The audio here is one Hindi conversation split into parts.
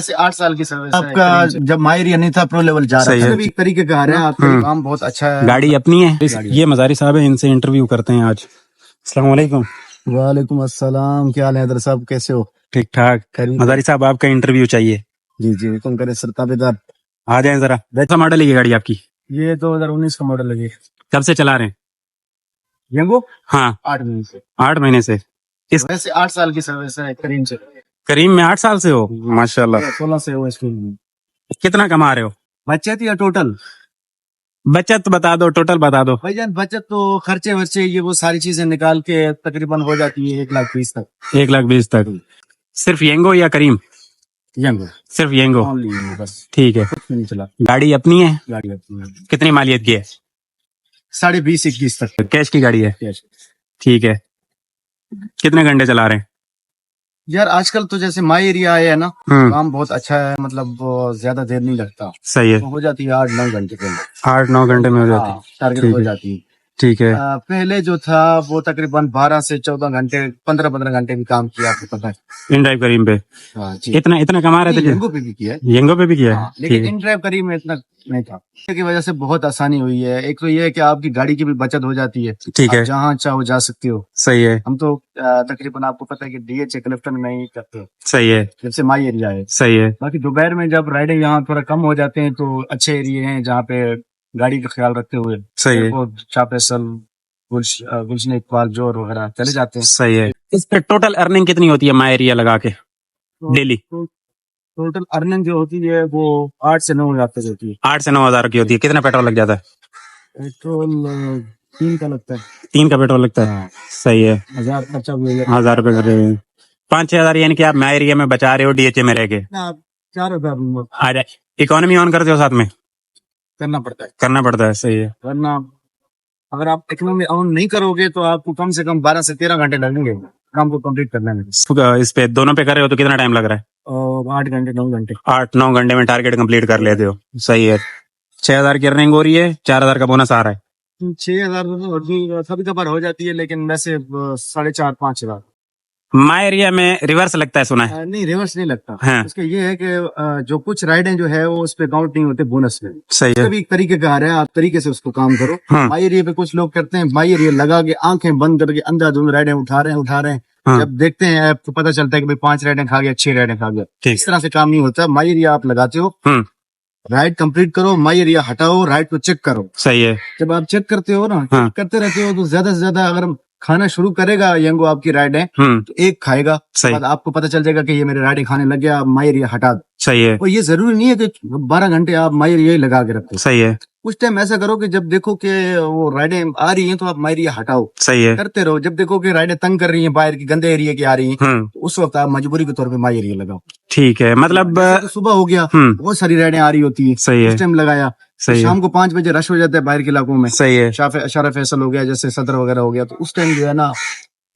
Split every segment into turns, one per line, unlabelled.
वैसे 8 साल की सर्विस आपका जब माहिर नहीं था प्रो लेवल जा रहा था भी एक तरीके का आ रहा है आपका काम बहुत अच्छा है।
गाड़ी अपनी है। ये मजारी साहब है, इनसे इंटरव्यू करते हैं आज। अस्सलाम वालेकुम।
वालेकुम अस्सलाम, क्या हाल है हैदर साहब, कैसे हो?
ठीक ठाक। मजारी साहब आपका इंटरव्यू चाहिए।
जी जी हुक्म करे सर, ताबेदार।
आ जाए जरा। कैसा मॉडल है ये गाड़ी आपकी?
ये 2019 का मॉडल है।
कब से चला रहे हैं?
यंगो
हाँ
8 महीने से।
8 महीने से। इस
वैसे 8 साल की सर्विस है करीम से।
करीम में 8 साल से हो, माशाल्लाह।
16 से हो स्कूल में।
कितना कमा रहे हो?
बचत या टोटल?
बचत बता दो, टोटल बता दो।
भाईजान बचत तो खर्चे वर्चे ये वो सारी चीजें निकाल के तकरीबन हो जाती है 1,20,000 तक।
1,20,000 तक। सिर्फ येंगो या करीम?
यंगो,
सिर्फ येंगो।
ओनली यंगो बस।
ठीक है।
कुछ नहीं चला।
गाड़ी अपनी है?
गाड़ी अपनी है।
कितनी मालियत की है?
20.5-21 तक।
कैश की गाड़ी है?
कैश।
ठीक है। कितने घंटे चला रहे हैं?
यार आजकल तो जैसे माई एरिया आया है ना, काम बहुत अच्छा है, मतलब ज्यादा देर नहीं लगता।
सही है।
तो हो जाती है 8-9 घंटे के अंदर।
8-9 घंटे में हो जाती है।
टारगेट हो जाती है।
ठीक है।
पहले जो था वो तकरीबन 12 से 14 घंटे, 15-15 घंटे भी काम किया, आपको पता है।
इन ड्राइव करीम पे
जी।
इतना कमा रहे थे?
यंगो पे भी किया है।
येंगो पे भी किया है।
लेकिन इन ड्राइव करीम में इतना नहीं था। की वजह से बहुत आसानी हुई है। एक तो ये है कि आपकी गाड़ी की भी बचत हो जाती है।
ठीक है।
जहाँ चाहो जा सकते हो।
सही है।
हम तो तकरीबन आपको पता है कि डीएच क्लिफ्टन में ही करते हैं।
सही है।
जब से माई एरिया है।
सही है।
बाकी दोपहर में जब राइडिंग यहाँ थोड़ा कम हो जाते हैं तो अच्छे एरिया हैं जहाँ पे गाड़ी का ख्याल रखते हुए
सही है।
चापेसल, गुलशन इकबाल, जोर वगैरह चले जाते हैं।
सही है। इस पे टोटल अर्निंग कितनी होती है माई एरिया लगा के डेली?
टोटल अर्निंग जो होती है वो 8 से 9 हज़ार तक होती है।
8 से 9 हजार की होती है। कितना पेट्रोल लग जाता है?
पेट्रोल 3 का लगता है।
3 का पेट्रोल लगता है। सही है।
1000 खर्चा हुआ।
1000 रुपए कर रहे हैं। 5-6 हजार यानी कि आप माई एरिया में बचा रहे हो डीएचए में रह के।
4,000
आ जाए। इकोनॉमी ऑन करते हो साथ में?
करना पड़ता है।
करना पड़ता है। सही है।
वरना अगर आप इकोनॉमी ऑन नहीं करोगे तो आपको कम से कम 12 से 13 घंटे लगेंगे काम को कंप्लीट करने में।
इस पे दोनों पे कर रहे हो तो कितना टाइम लग रहा है?
8 घंटे 9 घंटे।
8-9 घंटे में टारगेट कंप्लीट कर लेते हो। सही है। 6,000 की अर्निंग हो रही है, 4,000 का बोनस आ रहा है।
6,000 कभी कभार हो जाती है, लेकिन वैसे 4,500-5,000।
माई एरिया में रिवर्स लगता है, सुना है?
नहीं, रिवर्स नहीं लगता।
हाँ।
उसके ये है कि जो कुछ राइडें जो है वो उस पे काउंट नहीं होते बोनस में।
सही है।
भी एक तरीके का आ रहा है, आप तरीके से उसको काम करो।
हाँ।
माई एरिया पे कुछ लोग करते हैं, माई एरिया लगा के आंखें बंद करके अंधाधुंध राइडें उठा रहे हैं।
हाँ।
जब देखते हैं ऐप तो पता चलता है कि भाई 5 राइडें खा गया, 6 राइडें खा गया। इस तरह से काम नहीं होता। माई एरिया आप लगाते हो, राइड कंप्लीट करो, माई एरिया हटाओ, राइड को चेक करो।
सही है।
जब आप चेक करते हो ना,
हाँ।
करते रहते हो तो ज्यादा से ज्यादा अगर खाना शुरू करेगा यंगो आपकी राइड है तो एक खाएगा।
सही।
बाद आपको पता चल जाएगा कि ये मेरे राइडिंग खाने लग गया, आप माई एरिया हटा दो।
सही है।
और ये जरूरी नहीं है कि 12 घंटे आप माई एरिया ही लगा के रखो।
सही है।
कुछ टाइम ऐसा करो कि जब देखो कि वो राइडें आ रही हैं तो आप माई एरिया हटाओ।
सही है।
करते रहो। जब देखो कि राइडें तंग कर रही हैं, बाहर की गंदे एरिया की आ रही हैं, तो उस वक्त आप मजबूरी के तौर पे माई एरिया लगाओ।
ठीक है। मतलब
तो सुबह हो गया, बहुत सारी राइडें आ रही होती है,
सही है।
उस टाइम लगाया।
सही
शाम को 5 बजे रश हो जाता है बाहर के इलाकों में।
सही है।
शारा फैसल हो गया, जैसे सदर वगैरह हो गया, तो उस टाइम जो है ना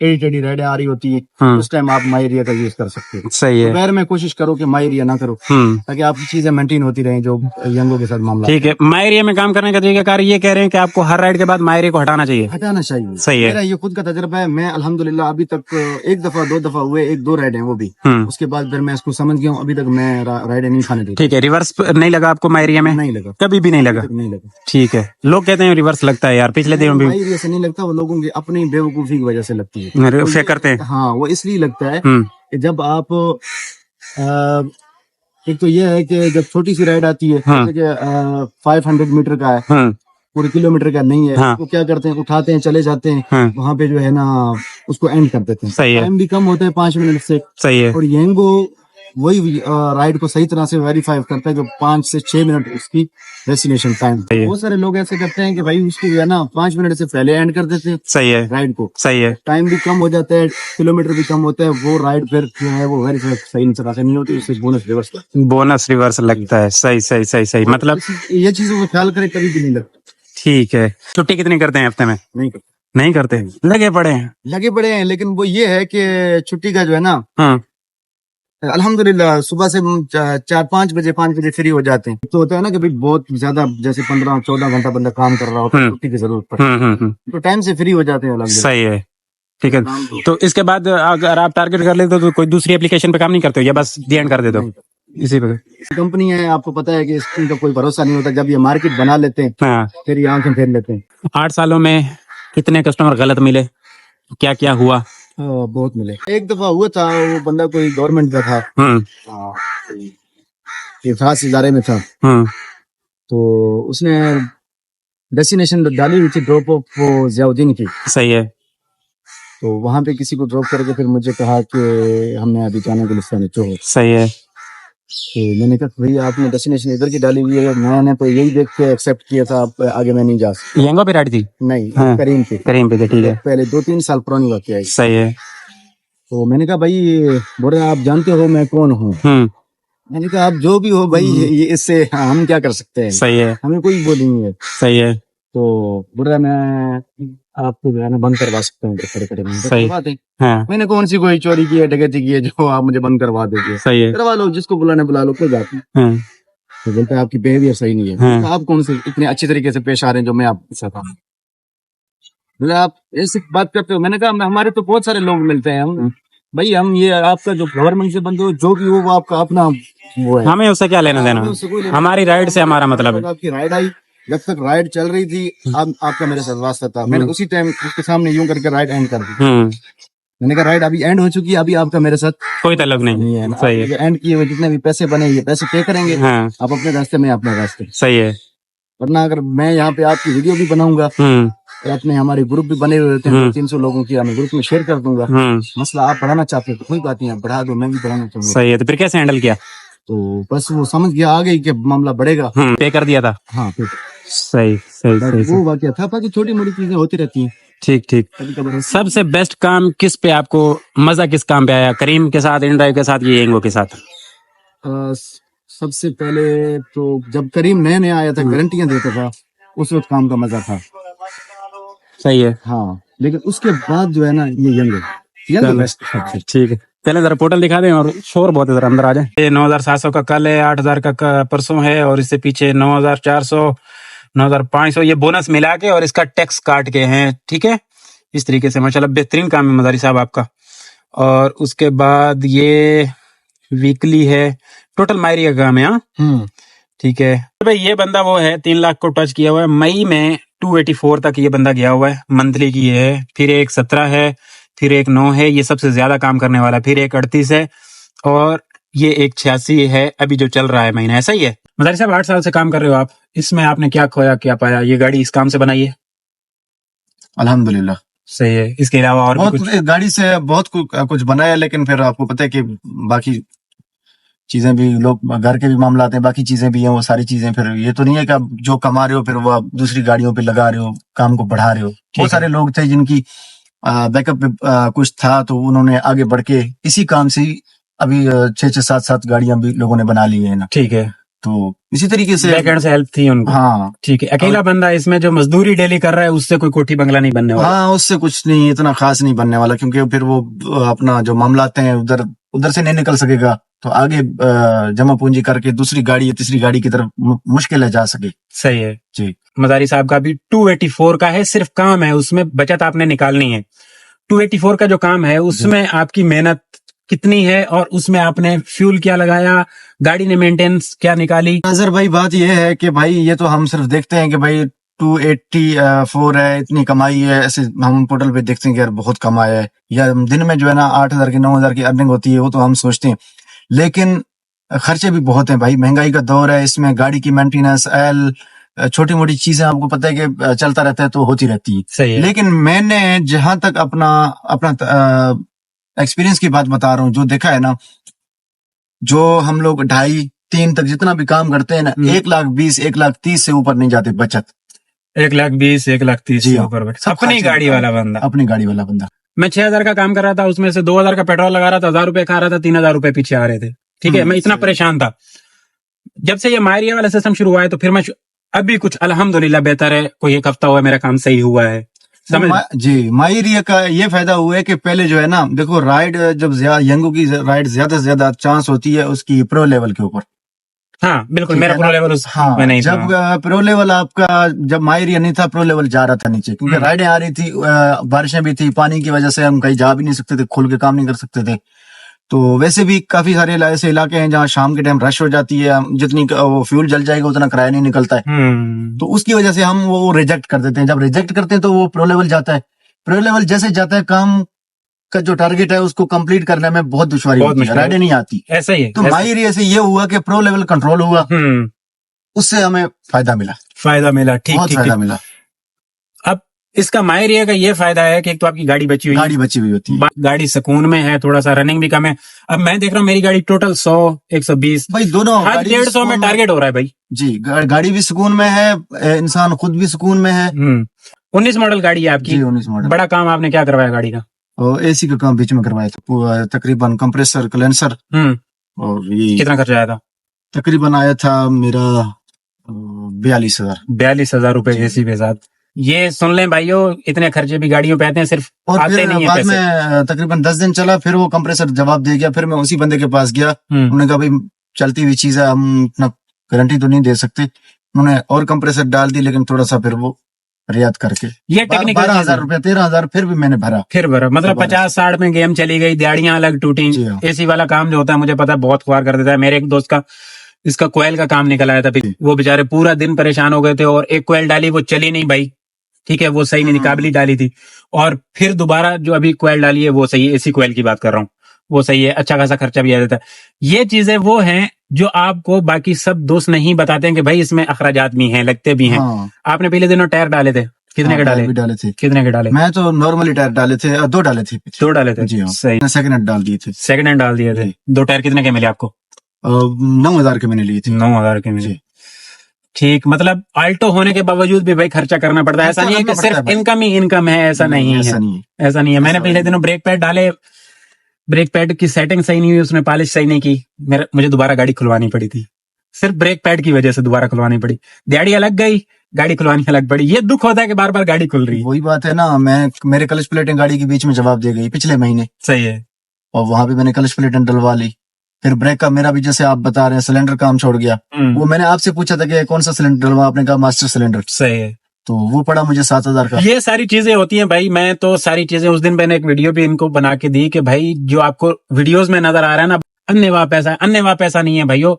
टेढ़ी राइडें आ रही होती है, उस टाइम आप माई एरिया का यूज कर सकते हो।
सही है।
दोपहर में कोशिश करो कि माई एरिया ना करो, ताकि आपकी चीजें मेंटेन होती रहें जो यंगों के साथ मामला।
ठीक है। माई एरिया में काम करने का तरीका ये कह रहे हैं कि आपको हर राइड के बाद माई एरिया को हटाना चाहिए।
हटाना चाहिए।
सही है।
मेरा ये खुद का तजुर्बा है। मैं अल्हम्दुलिल्लाह अभी तक 1 दफा 2 दफा हुए, 1-2 राइड है वो भी। उसके बाद फिर मैं इसको समझ गया हूँ, अभी तक मैं राइड नहीं खाने देता।
ठीक है। रिवर्स नहीं लगा आपको माई एरिया में?
नहीं लगा,
कभी भी नहीं लगा।
नहीं लगा।
ठीक है। लोग कहते हैं रिवर्स लगता है यार, पिछले दिन भी।
माई एरिया से नहीं लगता, वो लोगों की अपनी बेवकूफी की वजह से लगती है।
फेक करते हैं।
हाँ, वो इसलिए लगता है कि जब आप एक तो ये है कि जब छोटी सी राइड आती है, 500 मीटर का है, पूरे किलोमीटर का नहीं है, तो क्या करते हैं, उठाते हैं, चले जाते हैं, वहां पे जो है ना उसको एंड कर देते हैं।
सही है।
टाइम भी कम होता है 5 मिनट से। सही है। और यंगो वही राइड को सही तरह से वेरीफाई करता है जो 5 से 6 मिनट उसकी डेस्टिनेशन टाइम। बहुत सारे लोग ऐसे करते हैं कि भाई उसको जो है ना 5 मिनट से पहले एंड कर देते हैं। सही है। राइड को। सही है। टाइम भी कम हो जाता है, किलोमीटर भी कम होता है, वो राइड फिर जो है वो वेरीफाई सही तरह से नहीं होती, उससे बोनस रिवर्स लगता है। सही सही सही सही। मतलब ये चीजों का ख्याल करें, कभी भी नहीं लगता। ठीक है। छुट्टी कितनी करते हैं हफ्ते में? नहीं करते। लगे पड़े हैं, लेकिन वो ये है कि छुट्टी का जो है ना, अल्हम्दुलिल्लाह सुबह से 4-5 बजे 5 बजे फ्री हो जाते हैं। तो होता है ना कि भाई बहुत ज्यादा जैसे 15-14 घंटा बंदा काम कर रहा हो तो छुट्टी की जरूरत पड़ती है, तो टाइम से फ्री हो जाते हैं।
सही है। ठीक है। तो इसके बाद अगर आप टारगेट कर लेते हो तो कोई दूसरी एप्लीकेशन पे काम नहीं करते हो या बस डी एंड कर देते हो? इसी पे।
कंपनी है, आपको पता है कि इसका कोई भरोसा नहीं होता, जब ये मार्केट बना लेते हैं
हाँ,
फिर ये आंखें फेर लेते हैं।
8 सालों में कितने कस्टमर गलत मिले, क्या क्या हुआ?
बहुत मिले। एक दफा हुआ था, वो बंदा कोई गवर्नमेंट का था, इफ्राज इदारे में था, तो उसने डेस्टिनेशन डाली हुई थी ड्रॉप ऑफ जियाउद्दीन की।
सही है।
तो वहां पे किसी को ड्रॉप करके फिर मुझे कहा कि हमने अभी जाने के लिए नीचे हो।
सही है।
तो मैंने कहा भैया आपने डेस्टिनेशन इधर की डाली हुई है, मैंने तो यही देख के एक्सेप्ट किया था, आप आगे मैं नहीं जा सकता।
यंगो पे राइड थी?
नहीं,
हाँ,
करीम पे।
करीम पे थे, ठीक है।
पहले 2-3 साल पुरानी बात है।
सही है।
तो मैंने कहा भाई, बोल रहे आप जानते हो मैं कौन हूँ? मैंने कहा आप जो भी हो भाई, ये इससे हम क्या कर सकते हैं?
सही है।
हमें कोई वो नहीं है।
सही है।
तो बोल रहा मैं आपको जो है ना बंद करवा सकता हूँ खड़े खड़े।
सही। हाँ।
मैंने कौन सी कोई चोरी की है, डकैती की है जो आप मुझे बंद करवा दोगे?
सही है।
करवा लो, जिसको बुलाने बुला लो, कोई बात नहीं।
हाँ।
तो बोलता है आपकी बिहेवियर सही नहीं है।
हाँ।
आप कौन से इतने अच्छे तरीके से पेश आ रहे हैं जो मैं आपके साथ आऊँ? बोले आप ऐसी बात करते हो? मैंने कहा हमारे तो बहुत सारे लोग मिलते हैं, हम भाई हम ये आपका जो गवर्नमेंट से बंद हो जो भी हो वो आपका अपना वो है,
हमें उससे क्या लेना देना, हमारी राइड से हमारा मतलब है।
आपकी राइड आई, जब तक राइड चल रही थी आपका मेरे साथ वास्ता था, मैंने उसी टाइम उसके सामने यूं करके राइड एंड कर दी। मैंने कहा राइड अभी एंड हो चुकी है, अभी आपका मेरे साथ
कोई ताल्लुक नहीं है। सही है।
एंड किए हुए जितने भी पैसे बने ये पैसे पे करेंगे।
हाँ।
आप अपने रास्ते में अपने रास्ते।
सही है।
वरना अगर मैं यहाँ पे आपकी वीडियो भी बनाऊंगा और अपने हमारे ग्रुप भी बने हुए होते हैं 300 लोगों की, मैं ग्रुप में शेयर कर दूंगा। मसला आप बढ़ाना चाहते हो तो कोई बात नहीं, आप बढ़ा दो, मैं भी बढ़ाना चाहूंगा।
सही है। तो फिर कैसे हैंडल किया?
तो बस वो समझ गया आ गई कि मामला बढ़ेगा।
पे कर दिया था।
हाँ,
सही सही सही।
वो वाकया था, बाकी छोटी मोटी चीजें होती रहती हैं।
ठीक ठीक। सबसे बेस्ट काम किस पे आपको मजा, किस काम पे आया? करीम के साथ, इन ड्राइव के साथ, ये यंगो के साथ?
सबसे पहले तो जब करीम नया नया आया था, गारंटियां देता था, उस वक्त काम का मजा था।
सही है।
हाँ, लेकिन उसके बाद जो है ना ये यंग बेस्ट।
ठीक है, पहले जरा पोर्टल दिखा दें और शोर बहुत है, जरा अंदर आ जाए। ये 9,700 का कल है, 8,000 का परसों है, और इससे पीछे 9,400, 9,500 ये बोनस मिला के और इसका टैक्स काट के हैं। ठीक है, इस तरीके से माशाल्लाह बेहतरीन काम है मदारी साहब आपका। और उसके बाद ये वीकली है, टोटल मायरी का काम है। हाँ, ठीक है भाई। ये बंदा वो है 3 लाख को टच किया हुआ है। मई में 284 तक ये बंदा गया हुआ है मंथली की है। फिर एक 17 है, फिर एक 9 है, ये सबसे ज्यादा काम करने वाला। फिर एक 38 है, और ये एक 86 है अभी जो चल रहा है महीना। ऐसा ही है मदारी साहब, 8 साल से काम कर रहे हो आप, इसमें आपने क्या खोया क्या पाया? ये गाड़ी इस काम से बनाई है?
अल्हम्दुलिल्लाह
सही है। इसके अलावा और
बहुत कुछ गाड़ी से बहुत कुछ बनाया, लेकिन फिर आपको पता है कि बाकी चीजें भी, लोग घर के भी मामला आते हैं, बाकी चीजें भी हैं, वो सारी चीजें फिर ये तो नहीं है कि आप जो कमा रहे हो फिर वो आप दूसरी गाड़ियों पे लगा रहे हो, काम को बढ़ा रहे हो। बहुत सारे लोग थे जिनकी बैकअप पे कुछ था, तो उन्होंने आगे बढ़ के इसी काम से ही अभी 6-7 गाड़ियां भी लोगों ने बना ली है ना। ठीक है, तो इसी तरीके से बैकएंड से हेल्प थी उनको। हाँ, ठीक है। अकेला बंदा इसमें जो मजदूरी डेली कर रहा है उससे कोई कोठी बंगला नहीं बनने वाला? हाँ, उससे कुछ नहीं, इतना खास नहीं बनने वाला, क्योंकि फिर वो अपना जो मामला आते हैं उधर से नहीं निकल सकेगा, तो आगे जमा पूंजी करके दूसरी गाड़ी या तीसरी गाड़ी की तरफ मुश्किल है जा सके। सही है जी। मदारी साहब का भी 284 का है, सिर्फ काम है, उसमें बचत आपने निकालनी है। 284 का जो काम है उसमें आपकी मेहनत कितनी है, और उसमें आपने फ्यूल क्या लगाया, गाड़ी ने मेंटेनेंस क्या निकाली? नजर भाई, बात यह है कि भाई ये तो हम सिर्फ देखते हैं कि भाई 284 है, इतनी कमाई है, ऐसे हम पोर्टल पे देखते हैं कि यार बहुत कमाया है, या दिन में जो है ना 8,000 की 9,000 की अर्निंग होती है, वो तो हम सोचते हैं, लेकिन खर्चे भी बहुत हैं भाई। महंगाई का दौर है, इसमें गाड़ी की मेंटेनेंस, ऑयल, छोटी मोटी चीजें आपको पता है कि चलता रहता है, तो होती रहती है। सही है। लेकिन मैंने जहां तक अपना एक्सपीरियंस की बात बता रहा हूँ, जो देखा है ना, जो हम लोग 2.5-3 तक जितना भी काम करते हैं ना, 1,20,000, 1,30,000 से ऊपर नहीं जाते बचत। 1,20,000, 1,30,000 से ऊपर अपनी गाड़ी वाला बंदा, अपनी गाड़ी वाला बंदा। मैं 6,000 का काम कर रहा था, उसमें से 2,000 का पेट्रोल लगा रहा था, 1,000 रुपए खा रहा था, 3,000 रुपए पीछे आ रहे थे। ठीक है, मैं इतना परेशान था। जब से ये मायरिया वाला सिस्टम शुरू हुआ है, तो फिर मैं अभी कुछ अल्हम्दुलिल्लाह बेहतर है। कोई 1 हफ्ता हुआ मेरा काम सही हुआ है। जी, मायरिया का ये फायदा हुआ है कि पहले जो है ना, देखो राइड जब यंगो की राइड ज्यादा से ज्यादा चांस होती है उसकी प्रो लेवल के ऊपर। हाँ बिल्कुल, मेरा प्रो लेवल में नहीं था। जब प्रो लेवल आपका, जब मायरिया नहीं था, प्रो लेवल जा रहा था नीचे, क्योंकि राइडें आ रही थी, बारिशें भी थी, पानी की वजह से हम कहीं जा भी नहीं सकते थे, खुल के काम नहीं कर सकते थे। तो वैसे भी काफी सारे ऐसे इलाके हैं जहाँ शाम के टाइम रश हो जाती है, जितनी वो फ्यूल जल जाएगा उतना किराया नहीं निकलता है, तो उसकी वजह से हम वो रिजेक्ट कर देते हैं। जब रिजेक्ट करते हैं तो वो प्रो लेवल जाता है, प्रो लेवल जैसे जाता है काम का जो टारगेट है उसको कंप्लीट करने में बहुत दुश्वारी होती है, राइडें नहीं आती।
ऐसा ही है।
तो माई एरिया से ये हुआ कि प्रो लेवल कंट्रोल हुआ, उससे हमें फायदा मिला,
ठीक
बहुत फायदा मिला।
अब इसका माई एरिया का ये फायदा है कि एक तो आपकी गाड़ी बची हुई
होती है,
गाड़ी सुकून में है, थोड़ा सा रनिंग भी कम है। अब मैं देख रहा हूँ मेरी गाड़ी टोटल 100 120
भाई दोनों
150 में टारगेट हो रहा है भाई
जी। गाड़ी भी सुकून में है, इंसान खुद भी सुकून में है।
19 मॉडल गाड़ी है आपकी।
19 मॉडल।
बड़ा काम आपने क्या करवाया गाड़ी का?
और एसी का काम बीच में करवाया था, तकरीबन कंप्रेसर कलेंसर। और ये
कितना खर्चा आया था?
तकरीबन आया था मेरा 42,000
रुपए एसी के साथ। ये सुन लें भाइयों, इतने खर्चे भी गाड़ियों पे आते हैं, सिर्फ
और
आते
फिर
नहीं है
बाद
पैसे।
में तकरीबन 10 दिन चला, फिर वो कंप्रेसर जवाब दे गया। फिर मैं उसी बंदे के पास गया, उन्होंने कहा भाई चलती हुई चीज है, हम अपना गारंटी तो नहीं दे सकते। उन्होंने और कंप्रेसर डाल दी, लेकिन थोड़ा सा फिर वो रियायत करके
ये टेक्निकल
12,000 रुपए 13,000 फिर भी मैंने भरा।
मतलब 50-60 में गेम चली गई, दिहाड़ियां अलग टूटी। एसी वाला काम जो होता है मुझे पता है बहुत ख्वार कर देता है। मेरे एक दोस्त का इसका कोयल का काम निकल आया था, वो बेचारे पूरा दिन परेशान हो गए थे, और एक कोयल डाली वो चली नहीं भाई, ठीक है, वो सही नहीं, काबली डाली थी, और फिर दोबारा जो अभी कोयल डाली है वो सही है। एसी कोयल की बात कर रहा हूँ, वो सही है, अच्छा खासा खर्चा भी आ जाता है। ये चीजें वो हैं जो आपको बाकी सब दोस्त नहीं बताते हैं कि भाई इसमें अखराजात भी हैं, लगते भी हैं। आपने पहले दिनों टायर डाले थे, कितने के डाले थे? कितने के डाले? मैं तो नॉर्मली टायर डाले थे, 2 डाले थे। 2 डाले थे जी, सही। सेकंड हैंड डाल दिए थे। सेकंड हैंड डाल दिए थे। 2 टायर कितने के मिले आपको? 9,000 के मैंने लिए थे। 9,000 के मिले, ठीक। मतलब आल्टो होने के बावजूद भी भाई खर्चा करना पड़ता है। ऐसा नहीं है कि सिर्फ इनकम ही इनकम है, ऐसा नहीं है, ऐसा नहीं है। मैंने पहले दिनों ब्रेक पैड डाले, ब्रेक पैड की सेटिंग सही नहीं हुई, उसने पॉलिश सही नहीं की, मुझे दोबारा गाड़ी खुलवानी पड़ी थी, सिर्फ ब्रेक पैड की वजह से दोबारा खुलवानी पड़ी। दिहाड़ी अलग गई, गाड़ी खुलवानी अलग पड़ी। ये दुख होता है कि बार बार गाड़ी खुल रही है। वही बात है ना, मेरे क्लच प्लेटें गाड़ी के बीच में जवाब दे गई पिछले महीने। सही है। और वहां पे मैंने क्लच प्लेटें डलवा ली। फिर ब्रेक का मेरा भी जैसे आप बता रहे हैं सिलेंडर काम छोड़ गया। वो मैंने आपसे पूछा था कि कौन सा सिलेंडर डलवा, आपने कहा मास्टर सिलेंडर। सही है। तो वो पड़ा मुझे 7,000 का। ये सारी चीजें होती हैं भाई। मैं तो सारी चीजें उस दिन मैंने एक वीडियो भी इनको बना के दी कि भाई जो आपको वीडियोस में नजर आ रहा है ना, अन्यवाह पैसा नहीं है भाइयों।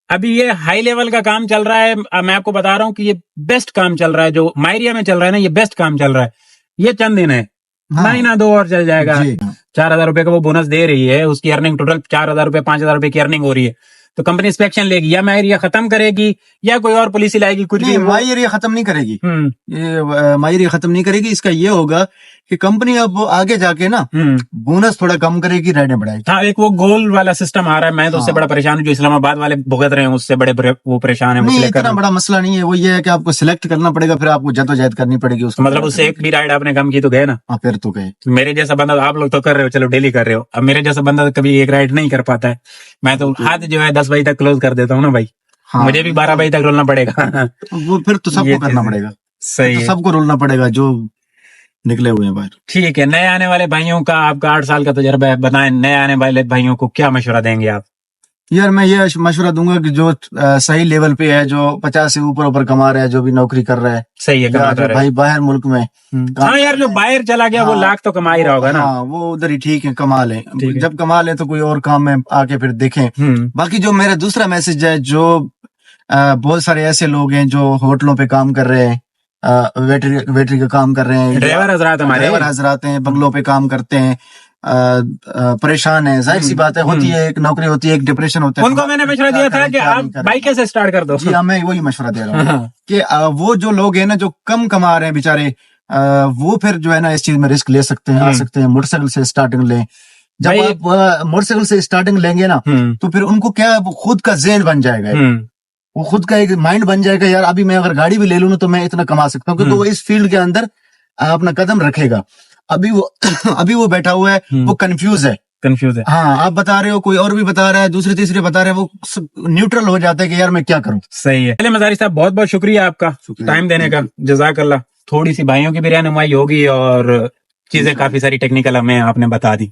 अभी ये हाई लेवल का काम चल रहा है। मैं आपको बता रहा हूँ कि ये बेस्ट काम चल रहा है, जो मायरिया में चल रहा है ना, ये बेस्ट काम चल रहा है। ये चंद दिन है, महीना 2 और चल जाएगा। 4,000 रुपए का वो बोनस दे रही है, उसकी अर्निंग टोटल 4,000 रुपए 5,000 रुपए की अर्निंग हो रही है। तो कंपनी इंस्पेक्शन लेगी, या माई एरिया खत्म करेगी, या कोई और पॉलिसी लाएगी, कुछ भी। माई एरिया खत्म नहीं करेगी, ये माई एरिया खत्म नहीं करेगी। इसका ये होगा कि कंपनी अब आगे जाके ना बोनस थोड़ा कम करेगी, राइडें बढ़ाएगी। हाँ, एक वो गोल वाला सिस्टम आ रहा है। मैं तो उससे बड़ा परेशान हूँ, जो इस्लामाबाद वाले भुगत रहे हैं, उससे बड़े वो परेशान है। नहीं, इतना बड़ा मसला नहीं है। वो ये है कि आपको सिलेक्ट करना पड़ेगा, फिर आपको जद्दोजहद करनी पड़ेगी उसको। मतलब उससे एक भी राइड आपने कम की तो गए ना। हाँ, फिर तो गए। मेरे जैसा बंदा, आप लोग तो कर रहे हो, चलो डेली कर रहे हो, अब मेरे जैसा बंदा तो कभी एक राइड नहीं कर पाता है। मैं तो हाथ जो है 10 बजे तक क्लोज कर देता हूँ ना भाई। हाँ, मुझे भी 12 बजे तक रोलना पड़ेगा। वो फिर तो सबको करना पड़ेगा। सही है, सबको रोलना पड़ेगा जो निकले हुए हैं बाहर। ठीक है, नए आने वाले भाइयों का, आपका 8 साल का तजुर्बा है, बताएं नए आने वाले भाइयों को क्या मशवरा देंगे आप? यार मैं ये मशवरा दूंगा कि जो सही लेवल पे है, जो 50 से ऊपर कमा रहा है, जो भी नौकरी कर रहा है, सही है, जो भाई बाहर मुल्क में। हाँ यार, जो बाहर चला गया, हाँ, वो लाख तो कमा ही रहा होगा ना। हाँ, वो उधर ही ठीक है, कमा ले। जब कमा ले तो कोई और काम में आके फिर देखें। बाकी जो मेरा दूसरा मैसेज है, जो बहुत सारे ऐसे लोग हैं जो होटलों पे काम कर रहे हैं, वेटरी का काम कर रहे हैं, ड्राइवर हजरात हैं, बंगलों पे काम करते हैं, परेशान है। जाहिर सी बात है, होती है, एक नौकरी होती है, एक डिप्रेशन होता है। उनको मैंने मशवरा दिया था कि आप बाइक से स्टार्ट कर दो। जी हाँ, मैं वही मशवरा दे रहा हूँ कि वो जो लोग हैं ना, जो कम कमा रहे हैं बेचारे, वो फिर जो है ना इस चीज में रिस्क ले सकते हैं, आ सकते हैं। मोटरसाइकिल से स्टार्टिंग लें। जब आप मोटरसाइकिल से स्टार्टिंग लेंगे ना, तो फिर उनको क्या, खुद का ज़हन बन जाएगा, वो खुद का एक माइंड बन जाएगा। यार अभी मैं अगर गाड़ी भी ले लूँ तो मैं इतना कमा सकता हूँ, क्योंकि वो इस फील्ड के अंदर अपना कदम रखेगा। अभी वो बैठा हुआ है, वो कंफ्यूज है। हाँ, आप बता रहे हो, कोई और भी बता रहा है, दूसरे तीसरे बता रहे हैं, वो न्यूट्रल हो जाता है कि यार मैं क्या करूं। सही है। चलिए मज़ारी साहब, बहुत बहुत शुक्रिया आपका टाइम देने का, जज़ाकल्लाह। थोड़ी सी भाइयों की भी रहनुमाई होगी और चीजें काफी सारी टेक्निकल हमें आपने बता दी।